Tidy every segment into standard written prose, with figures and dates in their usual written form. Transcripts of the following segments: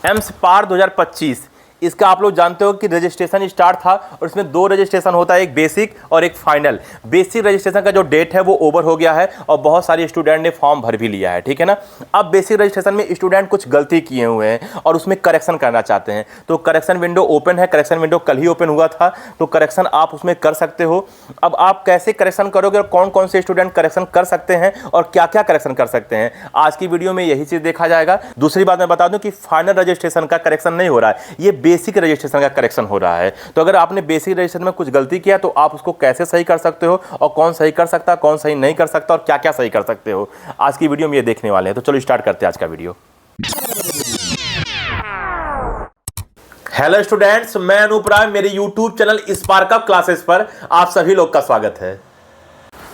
AIIMS पार 2025 इसका आप लोग जानते हो कि रजिस्ट्रेशन स्टार्ट था और इसमें 2 रजिस्ट्रेशन होता है, एक बेसिक और एक फाइनल। बेसिक रजिस्ट्रेशन का जो डेट है वो ओवर हो गया है और बहुत सारे स्टूडेंट ने फॉर्म भर भी लिया है, ठीक है ना। अब बेसिक रजिस्ट्रेशन में स्टूडेंट कुछ गलती किए हुए हैं और उसमें करेक्शन करना चाहते हैं, तो करेक्शन विंडो ओपन है। करेक्शन विंडो कल ही ओपन हुआ था, तो करेक्शन आप उसमें कर सकते हो। अब आप कैसे करेक्शन करोगे और कौन कौन से स्टूडेंट करेक्शन कर सकते हैं और क्या क्या करेक्शन कर सकते हैं, आज की वीडियो में यही चीज देखा जाएगा। दूसरी बात मैं बता दूं कि फाइनल रजिस्ट्रेशन का करेक्शन नहीं हो रहा है, ये बेसिक रजिस्ट्रेशन का करेक्शन हो रहा है। तो अगर आपने बेसिक रजिस्ट्रेशन में कुछ गलती किया तो आप उसको कैसे सही कर सकते हो और कौन सही कर सकता है, कौन सही नहीं कर सकता और क्या क्या सही कर सकते हो, आज की वीडियो में ये देखने वाले हैं। तो चलो स्टार्ट करते हैं आज का वीडियो। हेलो स्टूडेंट्स, मैं अनूप राय, मेरे YouTube channel spark up classes पर आप सभी लोग का स्वागत है।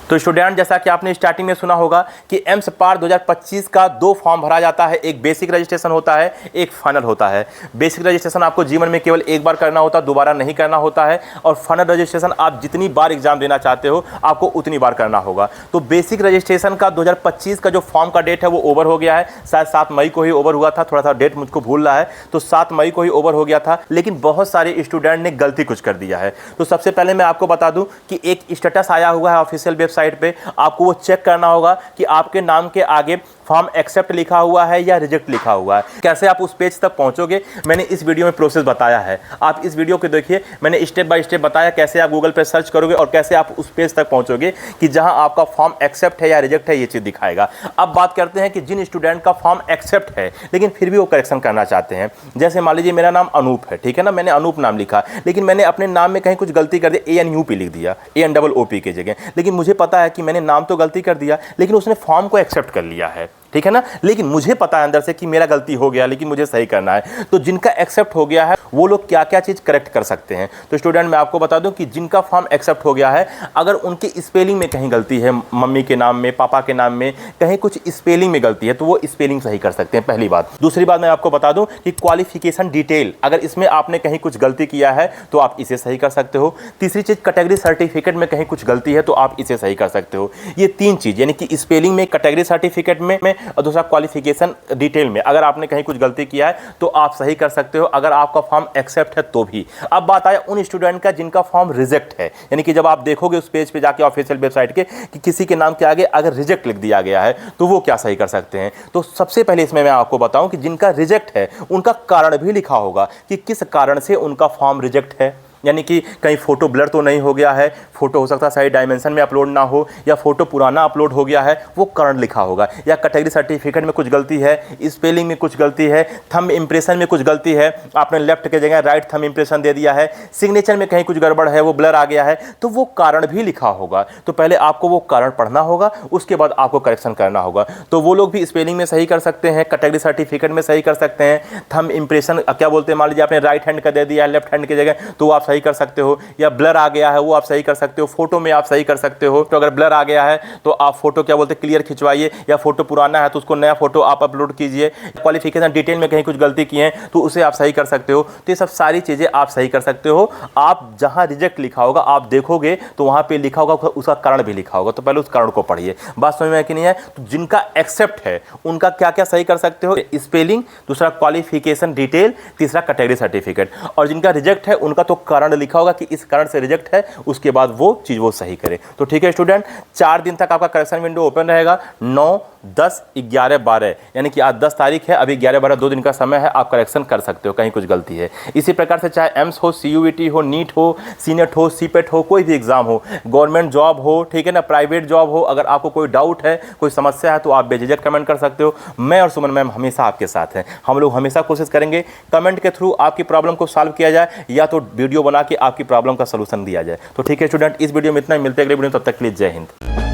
तो स्टूडेंट, जैसा कि आपने स्टार्टिंग में सुना होगा कि एम्स पार 2025 का 2 फॉर्म भरा जाता है, एक बेसिक रजिस्ट्रेशन होता है, एक फाइनल होता है। बेसिक रजिस्ट्रेशन आपको जीवन में केवल एक बार करना होता है, दोबारा नहीं करना होता है, और फाइनल रजिस्ट्रेशन आप जितनी बार एग्जाम देना चाहते हो आपको उतनी बार करना होगा। तो बेसिक रजिस्ट्रेशन का 2025 का जो फॉर्म का डेट है वो ओवर हो गया है, शायद 7 मई को ही ओवर हुआ था, थोड़ा सा डेट मुझको भूल रहा है, तो 7 मई को ही ओवर हो गया था। लेकिन बहुत सारे स्टूडेंट ने गलती कुछ कर दिया है। तो सबसे पहले मैं आपको बता दूं कि एक स्टेटस आया हुआ है ऑफिशियल वेबसाइट पे, आपको वो चेक करना होगा कि आपके नाम के आगे फॉर्म एक्सेप्ट लिखा हुआ है या रिजेक्ट लिखा हुआ है। कैसे आप उस पेज तक पहुंचोगे, मैंने इस वीडियो में प्रोसेस बताया है, आप इस वीडियो को देखिए। मैंने स्टेप बाय स्टेप बताया कैसे आप गूगल पे सर्च करोगे और कैसे आप उस पेज तक पहुंचोगे कि जहां आपका फॉर्म एक्सेप्ट है या रिजेक्ट है, ये चीज दिखाएगा। अब बात करते हैं कि जिन स्टूडेंट का फॉर्म एक्सेप्ट है लेकिन फिर भी वो करेक्शन करना चाहते हैं। जैसे मान लीजिए मेरा नाम अनूप है, ठीक है ना, मैंने अनूप नाम लिखा, लेकिन मैंने अपने नाम में कहीं कुछ गलती कर दी, ANUP लिख दिया, ANOOP की जगह। लेकिन मुझे पता है कि मैंने नाम तो गलती कर दिया, लेकिन उसने फॉर्म को एक्सेप्ट कर लिया है, ठीक है ना। लेकिन मुझे पता है अंदर से कि मेरा गलती हो गया, लेकिन मुझे सही करना है। तो जिनका एक्सेप्ट हो गया है वो लोग क्या क्या चीज करेक्ट कर सकते हैं। तो स्टूडेंट, मैं आपको बता दूं कि जिनका फॉर्म एक्सेप्ट हो गया है, अगर उनके स्पेलिंग में कहीं गलती है, मम्मी के नाम में, पापा के नाम में कहीं कुछ स्पेलिंग में गलती है, तो वो स्पेलिंग सही कर सकते हैं, पहली बात। दूसरी बात मैं आपको बता दूं कि क्वालिफिकेशन डिटेल, अगर इसमें आपने कहीं कुछ गलती किया है तो आप इसे सही कर सकते हो। तीसरी चीज, कैटेगरी सर्टिफिकेट में कहीं कुछ गलती है तो आप इसे सही कर सकते हो। ये 3 चीज, यानी कि स्पेलिंग में, कैटेगरी सर्टिफिकेट में और दूसरा क्वालिफिकेशन डिटेल में, अगर आपने कहीं कुछ गलती किया है तो आप सही कर सकते हो, अगर आपका फॉर्म एक्सेप्ट है तो भी। अब बात आया उन स्टूडेंट का जिनका फॉर्म रिजेक्ट है, यानी कि जब आप देखोगे उस पेज पे जाके ऑफिशियल वेबसाइट के कि किसी के नाम के आगे अगर रिजेक्ट लिख दिया गया है तो वो क्या सही कर सकते हैं। तो सबसे पहले इसमें मैं आपको बताऊं कि जिनका रिजेक्ट है उनका कारण भी लिखा होगा कि किस कारण से उनका फॉर्म रिजेक्ट है, यानी कि कहीं फोटो ब्लर तो नहीं हो गया है, फोटो हो सकता है सही डायमेंशन में अपलोड ना हो, या फोटो पुराना अपलोड हो गया है, वो कारण लिखा होगा। या कैटेगरी सर्टिफिकेट में कुछ गलती है, स्पेलिंग में कुछ गलती है, थंब इंप्रेशन में कुछ गलती है, आपने लेफ्ट के जगह राइट थंब इंप्रेशन दे दिया है, सिग्नेचर में कहीं कुछ गड़बड़ है, वो ब्लर आ गया है, तो वो कारण भी लिखा होगा। तो पहले आपको वो कारण पढ़ना होगा, उसके बाद आपको करेक्शन करना होगा। तो वो लोग भी स्पेलिंग में सही कर सकते हैं, कैटेगरी सर्टिफिकेट में सही कर सकते हैं, थंब इंप्रेशन क्या बोलते हैं, मान लीजिए आपने राइट हैंड का दे दिया है लेफ्ट हैंड की जगह, तो आप सही कर सकते हो। या ब्लर आ गया है वो आप सही कर सकते हो, फोटो में आप सही कर सकते हो। तो अगर ब्लर आ गया है तो आप फोटो क्या बोलते हैं क्लियर खिंचवाइए, या फोटो पुराना है तो उसको नया फोटो आप अपलोड कीजिए। क्वालिफिकेशन डिटेल में कहीं कुछ गलती की है तो उसे आप सही कर सकते हो। तो ये सब सारी चीजें आप सही कर सकते हो। आप जहां रिजेक्ट लिखा होगा आप देखोगे तो वहां पे लिखा होगा, उसका कारण भी लिखा होगा, तो पहले उस कारण को पढ़िए। बात समझ में है कि नहीं है। तो जिनका एक्सेप्ट है उनका क्या क्या सही कर सकते हो, स्पेलिंग, दूसरा क्वालिफिकेशन डिटेल, तीसरा कैटेगरी सर्टिफिकेट। और जिनका रिजेक्ट है उनका तो कारण लिखा होगा कि इस कारण से रिजेक्ट है, उसके बाद वो चीज वो सही करे। तो ठीक है स्टूडेंट, 4 दिन तक आपका करेक्शन विंडो ओपन रहेगा, 9, 10, 11, 12, यानी कि आज 10 तारीख है, अभी 11, 12 2 दिन का समय है, आप करेक्शन कर सकते हो कहीं कुछ गलती है। इसी प्रकार से चाहे एम्स हो, CUET हो, नीट हो, सीनेट हो, सीपेट हो, कोई भी एग्जाम हो, गवर्नमेंट जॉब हो, ठीक है ना, प्राइवेट जॉब हो, अगर आपको कोई डाउट है, कोई समस्या है तो आप बेझिझक कमेंट कर सकते हो। मैं और सुमन मैम हमेशा आपके साथ हैं। हम लोग हमेशा कोशिश करेंगे कमेंट के थ्रू आपकी प्रॉब्लम को सॉल्व किया जाए, या तो वीडियो बना के आपकी प्रॉब्लम का सलूशन दिया जाए। तो ठीक है स्टूडेंट, इस वीडियो में इतना ही, मिलते हैं अगले वीडियो में, तब तक के लिए जय हिंद।